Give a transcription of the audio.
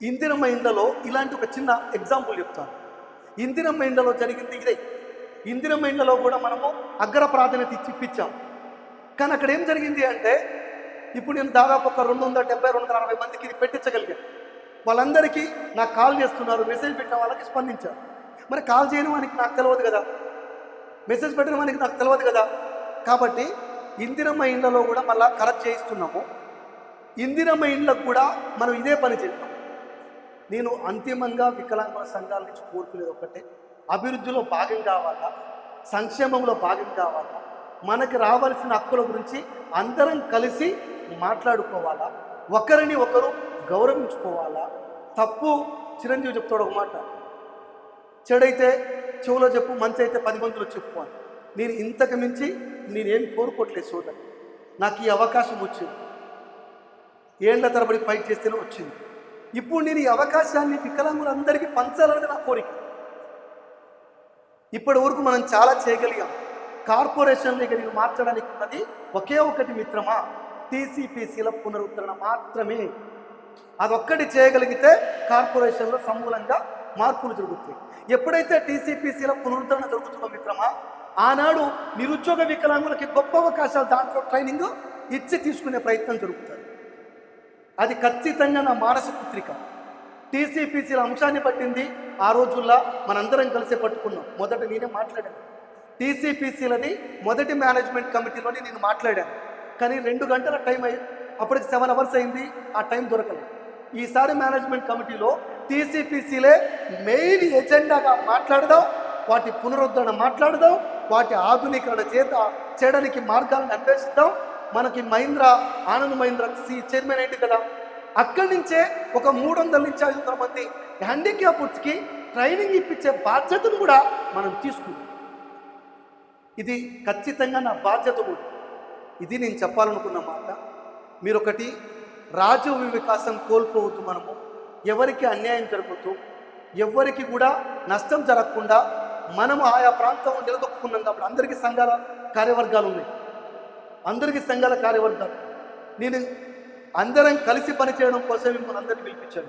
ఇందిరమ్మ ఇండ్లలో ఇలాంటి ఒక చిన్న ఎగ్జాంపుల్ చెప్తాను. ఇందిరమ్మ ఇండ్లలో జరిగింది ఇదే. ఇందిరమ్మ ఇండ్లలో కూడా మనము అగ్ర ప్రాధాన్యత ఇప్పించాం. కానీ అక్కడ ఏం జరిగింది అంటే, ఇప్పుడు నేను దాదాపు ఒక 270, 260 మందికి ఇది పెట్టించగలిగాను. వాళ్ళందరికీ నాకు కాల్ చేస్తున్నారు, మెసేజ్ పెట్టిన వాళ్ళకి స్పందించారు. మరి కాల్ చేయడం వానికి నాకు తెలియదు కదా, మెసేజ్ పెట్టడం వానికి నాకు తెలియదు కదా. కాబట్టి ఇందిరమ్మ ఇండ్లలో కూడా మళ్ళీ కరెక్ట్ చేయిస్తున్నాము. ఇందిరమ్మ ఇండ్లకు కూడా మనం ఇదే పని చేద్దాం. నేను అంతిమంగా వికలాంగుల సంఘాల నుంచి కోరుకునేది ఒకటే, అభివృద్ధిలో భాగం కావాలా, సంక్షేమంలో భాగం కావాలా, మనకి రావాల్సిన హక్కుల గురించి అందరం కలిసి మాట్లాడుకోవాలా, ఒకరిని ఒకరు గౌరవించుకోవాలా. తప్పు చిరంజీవి చెప్తాడు ఒక మాట, చెడైతే చెవులో చెప్పు, మంచి అయితే 10 మందిలో చెప్పు అని. నేను ఇంతకు మించి నేనేం కోరుకోవట్లేదు సోదరు. నాకు ఈ అవకాశం వచ్చింది, ఏళ్ల తరబడి ఫైట్ చేస్తేనే వచ్చింది. ఇప్పుడు నేను ఈ అవకాశాన్ని వికలాంగులందరికీ పంచాలనేది నా కోరిక. ఇప్పటి వరకు మనం చాలా చేయగలిగాం. కార్పొరేషన్లు నేను మార్చడానికి ఉన్నది ఒకే ఒకటి మిత్రమా, టీసీపీసీల పునరుద్ధరణ మాత్రమే. అదొక్కటి చేయగలిగితే కార్పొరేషన్లో సమూలంగా మార్పులు జరుగుతాయి. ఎప్పుడైతే టీసీపీసీల పునరుద్ధరణ జరుగుతుందో మిత్రమా, ఆనాడు నిరుద్యోగ వికలాంగులకి గొప్ప అవకాశాలు దాంట్లో ట్రైనింగ్ ఇచ్చి తీసుకునే ప్రయత్నం జరుగుతుంది. అది ఖచ్చితంగా నా మానస పుత్రిక. టీసీపీసీల అంశాన్ని పట్టింది ఆ రోజుల్లో మనందరం కలిసి పట్టుకున్నాం. మొదట నేనే మాట్లాడాను. టీసీపీసీలది మొదటి మేనేజ్మెంట్ కమిటీలోని నేను మాట్లాడాను. కానీ 2 గంటల టైం అప్పటికి 7 అవర్స్ అయింది, ఆ టైం దొరకలేదు. ఈసారి మేనేజ్మెంట్ కమిటీలో టీసీపీసీలే మెయిన్ ఎజెండాగా మాట్లాడదాం, వాటి పునరుద్ధరణ మాట్లాడదాం, వాటి ఆధునీకరణ చేయడానికి మార్గాలను అన్వేషిద్దాం. మనకి మహీంద్రా, ఆనంద్ మహీంద్రా చైర్మన్ ఏంటి కదా, అక్కడి నుంచే ఒక 300 నుంచి 500 మంది హ్యాండిక్యాప్డ్స్కి ట్రైనింగ్ ఇప్పించే బాధ్యతను కూడా మనం తీసుకుంటాం. ఇది ఖచ్చితంగా నా బాధ్యత కూడా. ఇది నేను చెప్పాలనుకున్న మాట. మీరొకటి, రాజీవ్ వికాసం కోల్పోవద్దు. మనము ఎవరికి అన్యాయం జరుగుతూ, ఎవరికి కూడా నష్టం జరగకుండా మనము ఆయా ప్రాంతంలో నిలదొక్కున్నాం. కాబట్టి అందరికీ సంఘాల కార్యవర్గాలు ఉన్నాయి, అందరికీ సంఘాల కార్యవర్గాలు. నేను అందరం కలిసి పనిచేయడం కోసం మిమ్మల్ని అందరినీ పిలిపించాను.